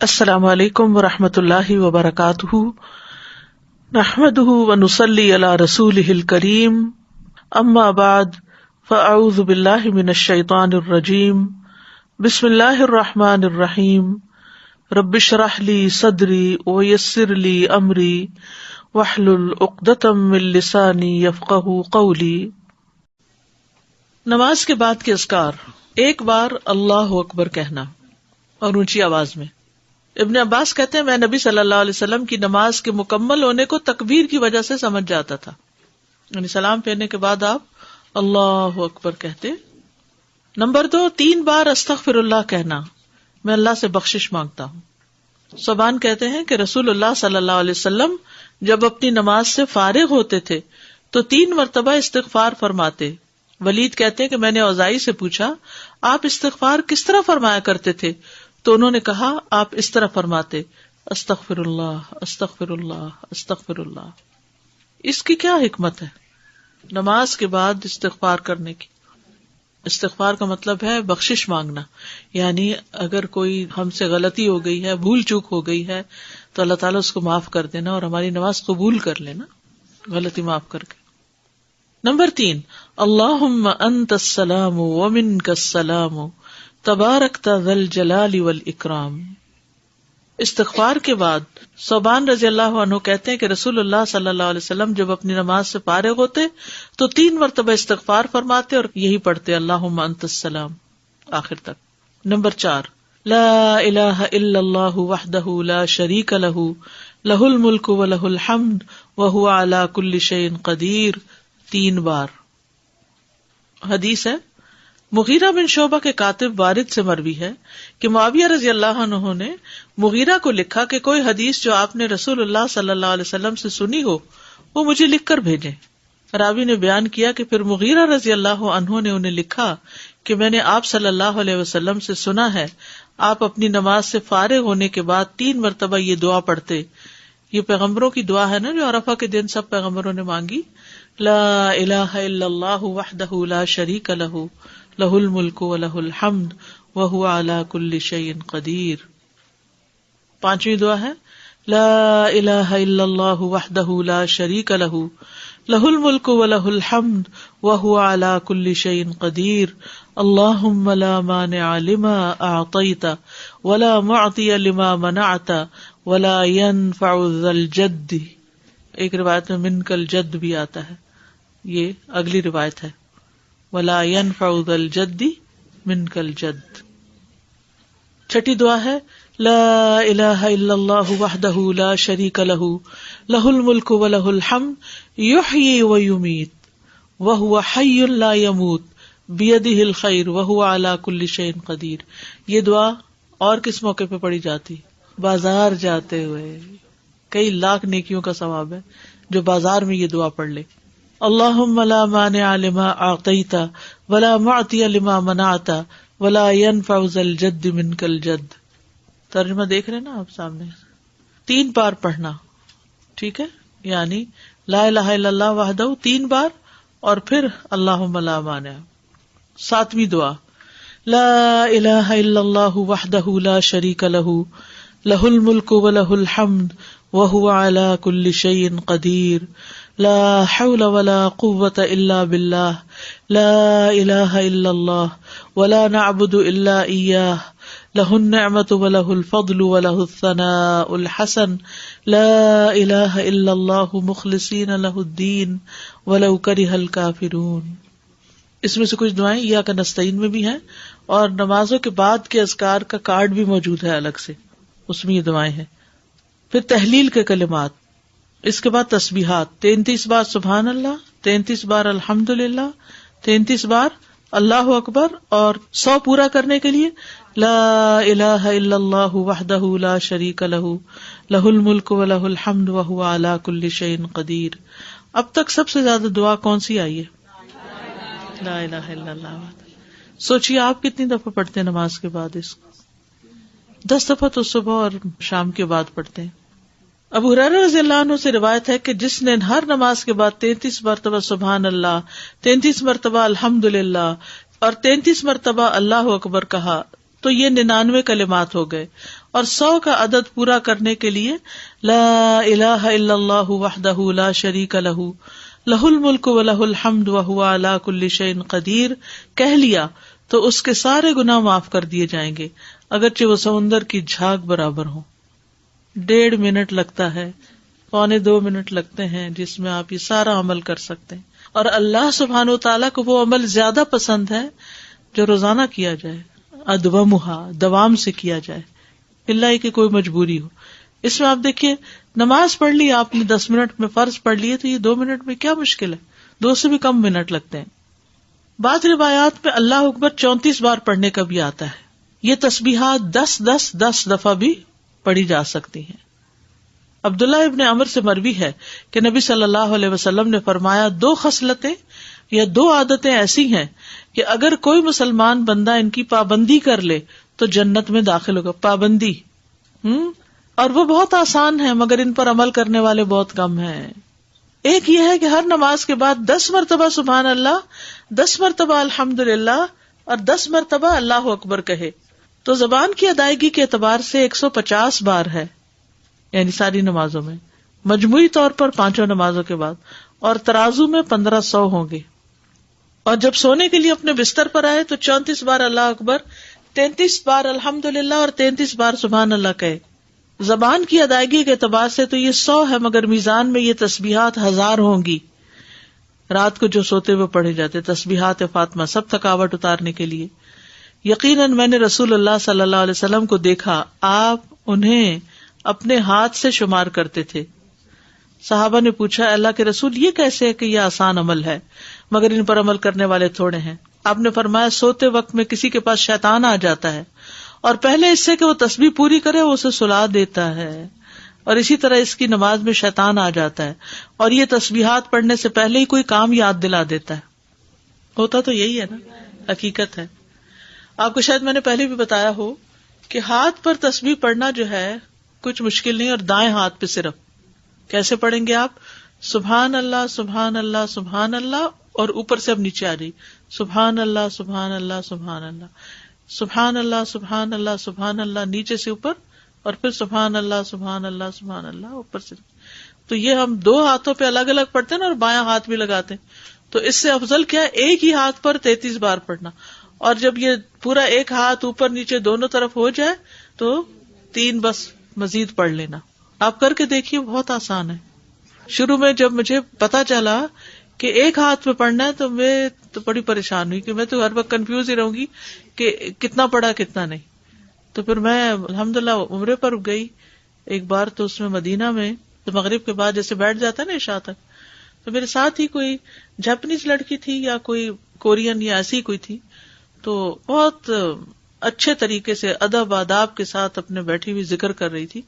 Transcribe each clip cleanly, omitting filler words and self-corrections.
السلام علیکم ورحمۃ اللہ وبرکاتہ، نحمده ونصلی علی رسولہ الکریم، اما بعد فاعوذ باللہ من الشیطان الرجیم، بسم اللہ الرحمن الرحیم، رب اشرح لی صدری ویسر لی امری واحلل عقدۃ من لسانی یفقہوا قولی۔ نماز کے بعد کے اذکار، ایک بار اللہ اکبر کہنا اور اونچی آواز میں۔ ابن عباس کہتے ہیں میں نبی صلی اللہ علیہ وسلم کی نماز کے مکمل ہونے کو تکبیر کی وجہ سے سمجھ جاتا تھا، یعنی سلام پھیرنے کے بعد آپ اللہ اکبر کہتے۔ نمبر 2، 3 بار استغفر اللہ کہنا، میں اللہ سے بخشش مانگتا ہوں۔ صبان کہتے ہیں کہ رسول اللہ صلی اللہ علیہ وسلم جب اپنی نماز سے فارغ ہوتے تھے تو 3 مرتبہ استغفار فرماتے۔ ولید کہتے ہیں کہ میں نے اوزائی سے پوچھا آپ استغفار کس طرح فرمایا کرتے تھے، تو انہوں نے کہا آپ اس طرح فرماتے، استغفر اللہ استغفر اللہ استغفر اللہ۔ اس کی کیا حکمت ہے نماز کے بعد استغفار کرنے کی؟ استغفار کا مطلب ہے بخشش مانگنا، یعنی اگر کوئی ہم سے غلطی ہو گئی ہے، بھول چوک ہو گئی ہے، تو اللہ تعالیٰ اس کو معاف کر دینا اور ہماری نماز قبول کر لینا، غلطی معاف کر کے۔ نمبر 3، اللہم انت السلام ومنک السلام تبارکت ذی الجلال والاکرام۔ استغفار کے بعد صوبان رضی اللہ عنہ کہتے ہیں کہ رسول اللہ صلی اللہ علیہ وسلم جب اپنی نماز سے فارغ ہوتے تو 3 مرتبہ استغفار فرماتے اور یہی پڑھتے اللہم انت السلام آخر تک۔ نمبر 4، لا الہ الا اللہ وحدہ لا شریک لہ، لہ الملک ولہ الحمد وہو علی کل شیء قدیر، 3 بار۔ حدیث ہے، مغیرہ بن شعبہ کے کاتب وارد سے مروی ہے کہ معاویہ رضی اللہ عنہ نے مغیرہ کو لکھا کہ کوئی حدیث جو آپ نے رسول اللہ صلی اللہ علیہ وسلم سے سنی ہو وہ مجھے لکھ کر بھیجیں۔ راوی نے بیان کیا کہ پھر مغیرہ رضی اللہ عنہ نے انہیں لکھا کہ میں نے آپ صلی اللہ علیہ وسلم سے سنا ہے آپ اپنی نماز سے فارغ ہونے کے بعد 3 مرتبہ یہ دعا پڑھتے۔ یہ پیغمبروں کی دعا ہے نا جو عرفہ کے دن سب پیغمبروں نے مانگی، لا الہ الا اللہ وحدہ لا شریک لہ، لہ الملک ولہ الحمد وہو علی کل شیء قدیر۔ 5ویں دعا ہے، لا الہ الا اللہ وحدہ لا شریک لہ، لہ الملک ولہ الحمد وہو علی کل شیء قدیر، اللہم لا مانع لما اعطیت ولا معطی لما منعت ولا ينفع ذا الجد۔ ایک روایت میں منک الجد بھی آتا ہے، یہ اگلی روایت ہے، ولا ينفع ذا الجد منک الجد۔ 6ٹھی دعا ہے، لا الہ الا اللہ وحدہ لا شریک لہ، لہ الملک ولہ الحمد یحیی ویمیت وہو حی لا یموت بیدہ الخیر وہو علی کل شیء قدیر۔ یہ دعا اور کس موقع پہ پڑھی جاتی؟ بازار جاتے ہوئے، کئی لاکھ نیکیوں کا ثواب ہے جو بازار میں یہ دعا پڑھ لے۔ اللہم لا مانع لما اعطیت ولا معطی لما منعت ولا ينفع ذا الجد منک الجد۔ ترجمہ دیکھ رہے نا آپ سامنے، 3 بار پڑھنا، ٹھیک ہے، یعنی لا الہ الا اللہ وحدہ 3 بار اور پھر اللہم لا مانع۔ 7ویں دعا، لا الہ الا اللہ وحدہ لا شریک لہ، لہ الملک ولہ الحمد وہو علی کل شیء قدیر، لا حول ولا قوة الا باللہ، لا الہ الا اللہ ولا نعبد الا ایاہ، لہ النعمۃ ولہ الفضل ولہ الثناء الحسن، لا الہ الا اللہ مخلصین لہ الدین ولو کرہ الکافرون۔ اس میں سے کچھ دعائیں ایاک نستعین میں بھی ہیں اور نمازوں کے بعد کے اذکار کا کارڈ بھی موجود ہے الگ سے، اس میں یہ دعائیں ہیں۔ پھر تحلیل کے کلمات، اس کے بعد تسبیحات، 33 بار سبحان اللہ، 33 بار الحمدللہ، 33 بار اللہ اکبر، اور 100 پورا کرنے کے لیے لا الہ الا اللہ وحدہ لا شریک لہ، لہ الملک ولہ الحمد وہو علی کل شیء قدیر۔ اب تک سب سے زیادہ دعا کون سی آئی ہے؟ لا الہ الا اللہ۔ سوچیے آپ کتنی دفعہ پڑھتے ہیں نماز کے بعد اس کو؟ 10 دفعہ تو صبح اور شام کے بعد پڑھتے ہیں۔ ابو ہریرہ رضی اللہ عنہ سے روایت ہے کہ جس نے ہر نماز کے بعد 33 مرتبہ سبحان اللہ، 33 مرتبہ الحمدللہ اور 33 مرتبہ اللہ اکبر کہا تو یہ 99 کلمات ہو گئے، اور 100 کا عدد پورا کرنے کے لیے لا الہ الا اللہ وحدہ لا شریک لہ لہ الملک ولہ الحمد وہو علی کل شیء قدیر کہہ لیا تو اس کے سارے گناہ معاف کر دیے جائیں گے، اگرچہ وہ سمندر کی جھاگ برابر ہوں۔ 1.5 منٹ لگتا ہے، 1.25 منٹ لگتے ہیں جس میں آپ یہ سارا عمل کر سکتے ہیں۔ اور اللہ سبحانہ و تعالیٰ کو وہ عمل زیادہ پسند ہے جو روزانہ کیا جائے، ادومھا، دوام سے کیا جائے، اللہ کی کوئی مجبوری ہو۔ اس میں آپ دیکھیے، نماز پڑھ لی آپ نے 10 منٹ میں، فرض پڑھ لیے تو یہ 2 منٹ میں کیا مشکل ہے، 2 سے بھی کم منٹ لگتے ہیں۔ بعض روایات میں اللہ اکبر 34 بار پڑھنے کا بھی آتا ہے۔ یہ تسبیحات 10 دفعہ بھی پڑھی جا سکتی ہیں۔ عبداللہ ابن عمر سے مروی ہے کہ نبی صلی اللہ علیہ وسلم نے فرمایا 2 خصلتیں یا 2 عادتیں ایسی ہیں کہ اگر کوئی مسلمان بندہ ان کی پابندی کر لے تو جنت میں داخل ہوگا۔ پابندی اور وہ بہت آسان ہے، مگر ان پر عمل کرنے والے بہت کم ہیں۔ ایک یہ ہے کہ ہر نماز کے بعد 10 مرتبہ سبحان اللہ، 10 مرتبہ الحمدللہ اور 10 مرتبہ اللہ اکبر کہے تو زبان کی ادائیگی کے اعتبار سے 150 بار ہے، یعنی ساری نمازوں میں، مجموعی طور پر 5 نمازوں کے بعد، اور ترازو میں 1500 ہوں گے۔ اور جب سونے کے لیے اپنے بستر پر آئے تو 34 بار اللہ اکبر، 33 بار الحمدللہ اور 33 بار سبحان اللہ کہے۔ زبان کی ادائیگی کے اعتبار سے تو یہ 100 ہے، مگر میزان میں یہ تسبیحات 1000 ہوں گی۔ رات کو جو سوتے ہوئے پڑھے جاتے تسبیحات فاطمہ، سب تھکاوٹ اتارنے کے لیے۔ یقیناً میں نے رسول اللہ صلی اللہ علیہ وسلم کو دیکھا، آپ انہیں اپنے ہاتھ سے شمار کرتے تھے۔ صحابہ نے پوچھا، اللہ کے رسول یہ کیسے ہے کہ یہ آسان عمل ہے مگر ان پر عمل کرنے والے تھوڑے ہیں؟ آپ نے فرمایا، سوتے وقت میں کسی کے پاس شیطان آ جاتا ہے اور پہلے اس سے کہ وہ تسبیح پوری کرے وہ اسے سلا دیتا ہے، اور اسی طرح اس کی نماز میں شیطان آ جاتا ہے اور یہ تسبیحات پڑھنے سے پہلے ہی کوئی کام یاد دلا دیتا ہے۔ ہوتا تو یہی ہے نا، حقیقت ہے۔ آپ کو شاید میں نے پہلے بھی بتایا ہو کہ ہاتھ پر تسبیح پڑھنا جو ہے کچھ مشکل نہیں، اور دائیں ہاتھ پہ صرف کیسے پڑھیں گے آپ؟ سبحان اللہ سبحان اللہ سبحان اللہ، اور اوپر سے اب نیچے آ جائیے، سبحان اللہ سبحان اللہ سبحان اللہ سبحان اللہ سبحان اللہ سبحان اللہ، نیچے سے اوپر، اور پھر سبحان اللہ سبحان اللہ سبحان اللہ اوپر سے۔ تو یہ ہم 2 ہاتھوں پہ الگ الگ پڑھتے ہیں نا، اور بایاں ہاتھ بھی لگاتے ہیں، تو اس سے افضل کیا ہے ایک ہی ہاتھ پر 33 بار پڑھنا، اور جب یہ پورا ایک ہاتھ اوپر نیچے دونوں طرف ہو جائے تو 3 بس مزید پڑھ لینا۔ آپ کر کے دیکھیے، بہت آسان ہے۔ شروع میں جب مجھے پتا چلا کہ ایک ہاتھ میں پڑھنا ہے تو میں تو بڑی پریشان ہوئی کہ میں تو ہر وقت کنفیوز ہی رہوں گی کہ کتنا پڑھا کتنا نہیں۔ تو پھر میں الحمدللہ عمرے پر گئی ایک بار، تو اس میں مدینہ میں تو مغرب کے بعد جیسے بیٹھ جاتا ہے نا عشاء تک، تو میرے ساتھ ہی کوئی جاپنیز لڑکی تھی یا کوئی کورین یا ایسی کوئی تھی، تو بہت اچھے طریقے سے ادب آداب کے ساتھ اپنے بیٹھی ہوئی ذکر کر رہی تھی۔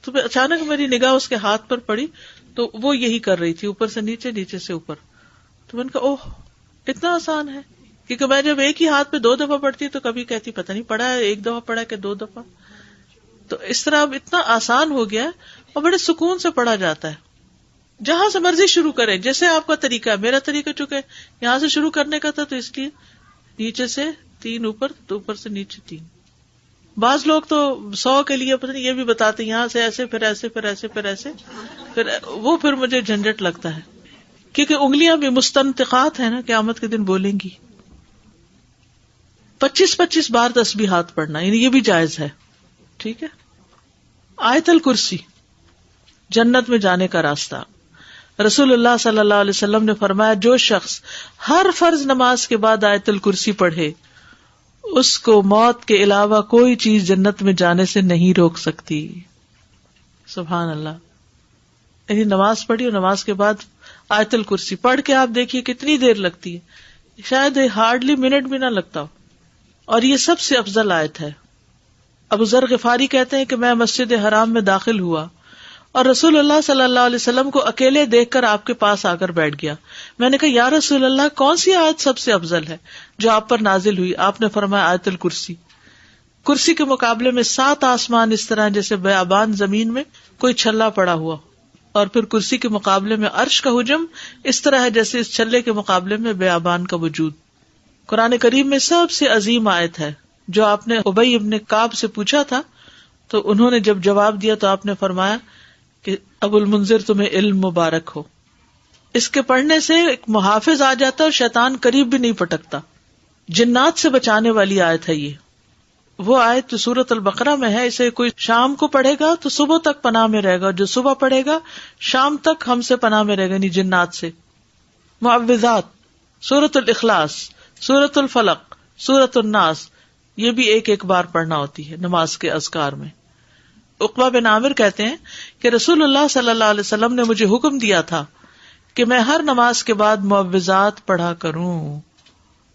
تو اچانک میری نگاہ اس کے ہاتھ پر پڑی تو وہ یہی کر رہی تھی، اوپر سے نیچے نیچے سے اوپر۔ تو میں نے کہا اوہ اتنا آسان ہے، کیونکہ میں جب ایک ہی ہاتھ پہ 2 دفعہ پڑھتی تو کبھی کہتی پتہ نہیں پڑھا ہے 1 دفعہ پڑھا کہ 2 دفعہ۔ تو اس طرح اب اتنا آسان ہو گیا اور بڑے سکون سے پڑھا جاتا ہے۔ جہاں سے مرضی شروع کریں، جیسے آپ کا طریقہ ہے، میرا طریقہ چونکہ یہاں سے شروع کرنے کا تھا تو اس لیے نیچے سے 3 اوپر، تو اوپر سے نیچے 3۔ بعض لوگ تو 100 کے لیے پتہ نہیں یہ بھی بتاتے یہاں سے ایسے پھر ایسے پھر ایسے پھر ایسے، پھر مجھے جھنجٹ لگتا ہے، کیونکہ انگلیاں بھی مستنطقات ہیں نا، قیامت کے دن بولیں گی۔ 25 بار تسبیحات پڑھنا، یعنی یہ بھی جائز ہے، ٹھیک ہے۔ آیت الکرسی، جنت میں جانے کا راستہ۔ رسول اللہ صلی اللہ علیہ وسلم نے فرمایا، جو شخص ہر فرض نماز کے بعد آیت الکرسی پڑھے اس کو موت کے علاوہ کوئی چیز جنت میں جانے سے نہیں روک سکتی۔ سبحان اللہ۔ یعنی نماز پڑھی اور نماز کے بعد آیت الکرسی پڑھ کے آپ دیکھیے کتنی دیر لگتی ہے، شاید ہارڈلی منٹ بھی نہ لگتا ہو، اور یہ سب سے افضل آیت ہے۔ ابو ذر غفاری کہتے ہیں کہ میں مسجد حرام میں داخل ہوا اور رسول اللہ صلی اللہ علیہ وسلم کو اکیلے دیکھ کر آپ کے پاس آ کر بیٹھ گیا۔ میں نے کہا، یا رسول اللہ، کون سی آیت سب سے افضل ہے جو آپ پر نازل ہوئی؟ آپ نے فرمایا، آیت الکرسی۔ کرسی کے مقابلے میں 7 آسمان اس طرح جیسے بیابان زمین میں کوئی چھلا پڑا ہوا، اور پھر کرسی کے مقابلے میں عرش کا حجم اس طرح ہے جیسے اس چھلے کے مقابلے میں بیابان کا وجود۔ قرآن کریم میں سب سے عظیم آیت ہے۔ جو آپ نے ابی ابن کعب سے پوچھا تھا تو انہوں نے جب جواب دیا تو آپ نے فرمایا کہ ابو المنذر تمہیں علم مبارک ہو. اس کے پڑھنے سے ایک محافظ آ جاتا ہے اور شیطان قریب بھی نہیں پٹکتا. جنات سے بچانے والی آیت ہے یہ. وہ آیت جو سورۃ البقرہ میں ہے، اسے کوئی شام کو پڑھے گا تو صبح تک پناہ میں رہے گا، اور جو صبح پڑھے گا شام تک ہم سے پناہ میں رہے گا، یعنی جنات سے. معوذات، سورۃ الاخلاص، سورۃ الفلق، سورۃ الناس، یہ بھی ایک ایک بار پڑھنا ہوتی ہے نماز کے اذکار میں. عقبہ بن عامر کہتے ہیں کہ رسول اللہ صلی اللہ علیہ وسلم نے مجھے حکم دیا تھا کہ میں ہر نماز کے بعد معوذات پڑھا کروں.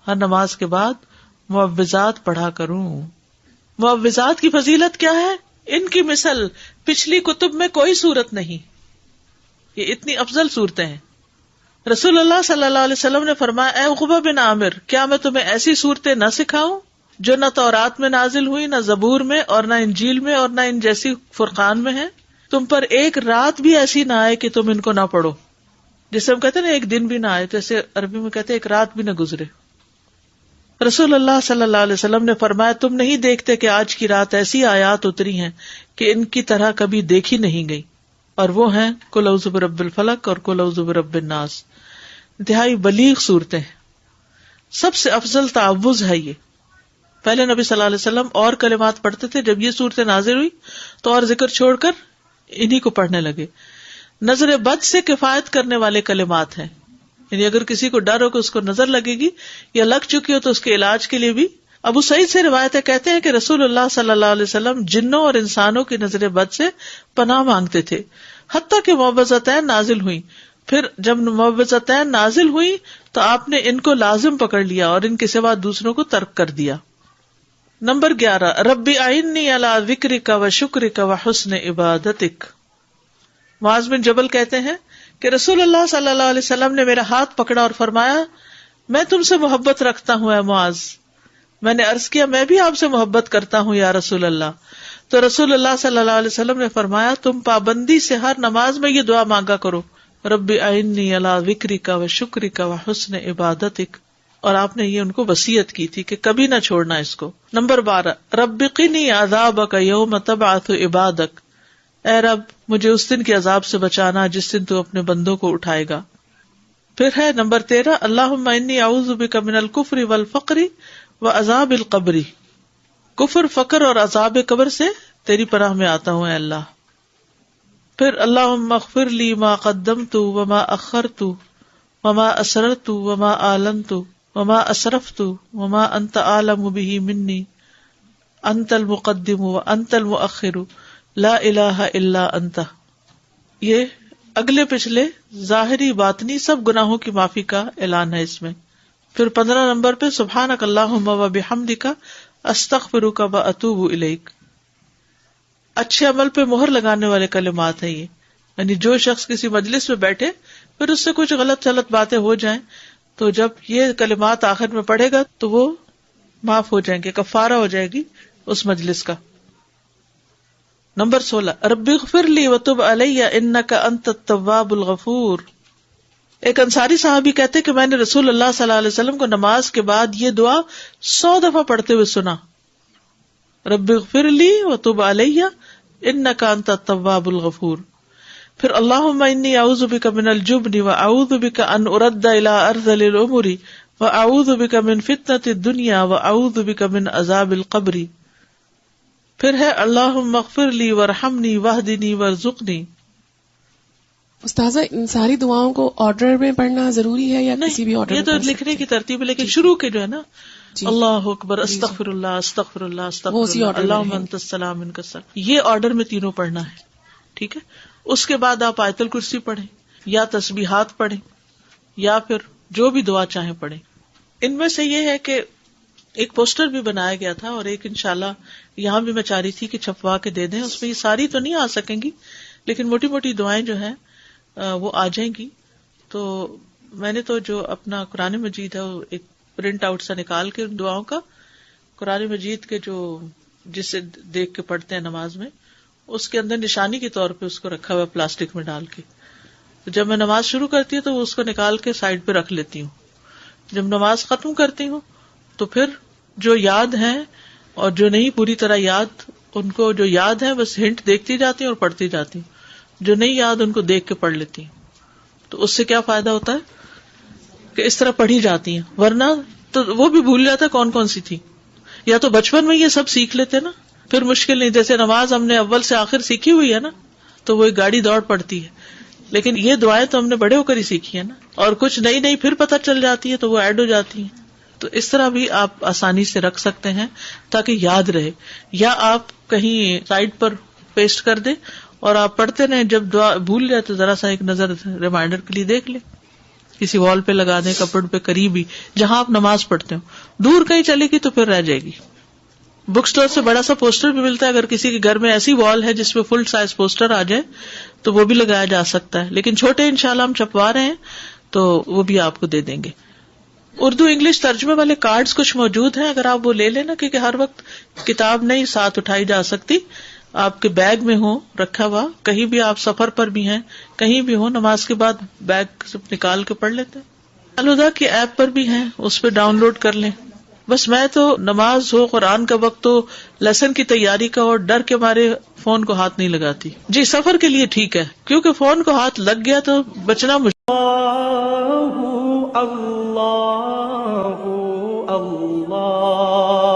ہر نماز کے بعد معوذات پڑھا کروں. معوذات کی فضیلت کیا ہے؟ ان کی مثل پچھلی کتب میں کوئی صورت نہیں. یہ اتنی افضل صورتیں ہیں. رسول اللہ صلی اللہ علیہ وسلم نے فرمایا، اے عقبہ بن عامر، کیا میں تمہیں ایسی صورتیں نہ سکھاؤں جو نہ تورات میں نازل ہوئی، نہ زبور میں، اور نہ انجیل میں، اور نہ ان جیسی فرقان میں ہیں؟ تم پر ایک رات بھی ایسی نہ آئے کہ تم ان کو نہ پڑھو. جسے ہم کہتے ہیں نا ایک دن بھی نہ آئے، تو ایسے عربی میں کہتے ہیں ایک رات بھی نہ گزرے. رسول اللہ صلی اللہ علیہ وسلم نے فرمایا، تم نہیں دیکھتے کہ آج کی رات ایسی آیات اتری ہیں کہ ان کی طرح کبھی دیکھی نہیں گئی، اور وہ ہیں قل اعوذ برب الفلق اور قل اعوذ برب الناس. انتہائی بلیغ صورتیں ہیں. سب سے افضل تعوذ ہے یہ. پہلے نبی صلی اللہ علیہ وسلم اور کلمات پڑھتے تھے، جب یہ صورتیں نازل ہوئی تو اور ذکر چھوڑ کر انہی کو پڑھنے لگے. نظر بد سے کفایت کرنے والے کلمات ہیں، یعنی اگر کسی کو ڈر ہو کہ اس کو نظر لگے گی یا لگ چکی ہو تو اس کے علاج کے لیے بھی. ابو سعید سے روایت ہے، کہتے ہیں کہ رسول اللہ صلی اللہ علیہ وسلم جنوں اور انسانوں کی نظر بد سے پناہ مانگتے تھے، حتیٰ کہ معوذتین نازل ہوئی. پھر جب معوذتین نازل ہوئی تو آپ نے ان کو لازم پکڑ لیا اور ان کے سوا دوسروں کو ترک کر دیا. نمبر 11، ربی اعنی علی ذکرک و شکرک و حسن عبادتک. معاذ بن جبل کہتے ہیں کہ رسول اللہ صلی اللہ علیہ وسلم نے میرا ہاتھ پکڑا اور فرمایا، میں تم سے محبت رکھتا ہوں اے معاذ. میں نے عرض کیا، میں بھی آپ سے محبت کرتا ہوں یا رسول اللہ. تو رسول اللہ صلی اللہ علیہ وسلم نے فرمایا، تم پابندی سے ہر نماز میں یہ دعا مانگا کرو، ربی اعنی علی ذکرک و شکرک و حسن عبادتک. اور آپ نے یہ ان کو وصیت کی تھی کہ کبھی نہ چھوڑنا اس کو. نمبر 12، رب قنی عذابک یوم تبعث عبادک. اے رب، مجھے اس دن کے عذاب سے بچانا جس دن تو اپنے بندوں کو اٹھائے گا. پھر ہے نمبر 13، اللہم انی اعوذ بک من الکفر والفقر وعذاب القبر. کفر، فقر اور عذاب قبر سے تیری پناہ میں آتا ہوں اے اللہ. پھر اللہم اغفر لی ما قدمت وما اخرت وما اسررت وما اعلنت وما اسرفت وما انت اعلم به منی انت المقدم وانت المؤخر لا الہ الا انت. یہ اگلے پچھلے ظاہری باطنی سب گناہوں کی معافی کا اعلان ہے اس میں. پھر 15 نمبر پہ سبحانک اللہم وبحمدک استغفرک واتوب الیک. اچھے عمل پہ مہر لگانے والے کلمات ہیں یہ، یعنی جو شخص کسی مجلس میں بیٹھے پھر اس سے کچھ غلط سلط باتیں ہو جائیں تو جب یہ کلمات آخر میں پڑھے گا تو وہ معاف ہو جائیں گے، کفارہ ہو جائے گی اس مجلس کا. نمبر 16، رب اغفر لی وتب علی انک انت التواب الغفور. ایک انصاری صحابی کہتے کہ میں نے رسول اللہ صلی اللہ علیہ وسلم کو نماز کے بعد یہ دعا 100 دفعہ پڑھتے ہوئے سنا، رب اغفر لی وتب علی انک انت التواب الغفور. پھر اللہم انی اعوذ بک من الجبن واعوذ بک ان ارد الی ارذل الامور واعوذ بک من فتنۃ الدنیا واعوذ بک من عذاب القبر. پھر ہے اللہم اغفر لی وارحمنی واہدنی وارزقنی. استاذہ، ان ساری دعاؤں کو آرڈر میں پڑھنا ضروری ہے یا کسی بھی آرڈر میں؟ یہ تو لکھنے کی ترتیب ہے، لیکن شروع کے جو ہے نا اللہ اکبر استغفر اللہ استغفر اللہ استغفر اللہ اللہم انت السلام منک السلام، یہ آرڈر میں تینوں پڑھنا ہے. ٹھیک ہے، اس کے بعد آپ آیت الکرسی پڑھیں یا تسبیحات پڑھیں یا پھر جو بھی دعا چاہیں پڑھیں. ان میں سے یہ ہے کہ ایک پوسٹر بھی بنایا گیا تھا اور ایک انشاءاللہ یہاں بھی میں چاہ رہی تھی کہ چھپوا کے دے دیں. اس میں یہ ساری تو نہیں آ سکیں گی لیکن موٹی موٹی دعائیں جو ہیں وہ آ جائیں گی. تو میں نے تو جو اپنا قرآن مجید ہے وہ ایک پرنٹ آؤٹ سا نکال کے دعاؤں کا، قرآن مجید کے جو جسے دیکھ کے پڑھتے ہیں نماز میں، اس کے اندر نشانی کے طور پہ اس کو رکھا ہوا پلاسٹک میں ڈال کے. جب میں نماز شروع کرتی ہوں تو وہ اس کو نکال کے سائڈ پہ رکھ لیتی ہوں. جب نماز ختم کرتی ہوں تو پھر جو یاد ہیں اور جو نہیں پوری طرح یاد ان کو جو یاد ہے بس ہنٹ دیکھتی جاتی ہیں اور پڑھتی جاتی ہیں، جو نہیں یاد ان کو دیکھ کے پڑھ لیتی ہیں. تو اس سے کیا فائدہ ہوتا ہے کہ اس طرح پڑھی جاتی ہیں، ورنہ تو وہ بھی بھول جاتا کون کون سی تھی. یا تو بچپن میں یہ سب سیکھ لیتے نا، پھر مشکل نہیں. جیسے نماز ہم نے اول سے آخر سیکھی ہوئی ہے نا، تو وہ ایک گاڑی دوڑ پڑتی ہے. لیکن یہ دعائیں تو ہم نے بڑے ہو کر ہی سیکھی ہے نا، اور کچھ نئی نئی پھر پتہ چل جاتی ہے تو وہ ایڈ ہو جاتی ہیں. تو اس طرح بھی آپ آسانی سے رکھ سکتے ہیں تاکہ یاد رہے. یا آپ کہیں سائڈ پر پیسٹ کر دیں اور آپ پڑھتے رہیں، جب دعا بھول جائے تو ذرا سا ایک نظر ریمائنڈر کے لیے دیکھ لیں، کسی وال پہ لگا دیں، کپڑ پہ قریب ہی جہاں آپ نماز پڑھتے ہو. دور کہیں چلے گی تو پھر رہ جائے گی. بک سٹور سے بڑا سا پوسٹر بھی ملتا ہے، اگر کسی کے گھر میں ایسی وال ہے جس پہ فل سائز پوسٹر آ جائے تو وہ بھی لگایا جا سکتا ہے. لیکن چھوٹے انشاءاللہ ہم چھپوا رہے ہیں تو وہ بھی آپ کو دے دیں گے. اردو انگلش ترجمے والے کارڈز کچھ موجود ہیں، اگر آپ وہ لے لینا، کیونکہ ہر وقت کتاب نہیں ساتھ اٹھائی جا سکتی. آپ کے بیگ میں ہو رکھا ہوا، کہیں بھی آپ سفر پر بھی ہیں، کہیں بھی ہو، نماز کے بعد بیگ سے نکال کے پڑھ لیتے ہیں. الہدا کی ایپ پر بھی ہیں، اس پہ ڈاؤن لوڈ کر لیں. بس میں تو نماز ہو، قرآن کا وقت ہو، لیسن کی تیاری کا اور ڈر کے مارے فون کو ہاتھ نہیں لگاتی. جی سفر کے لیے ٹھیک ہے، کیونکہ فون کو ہاتھ لگ گیا تو بچنا مشکل. اللہ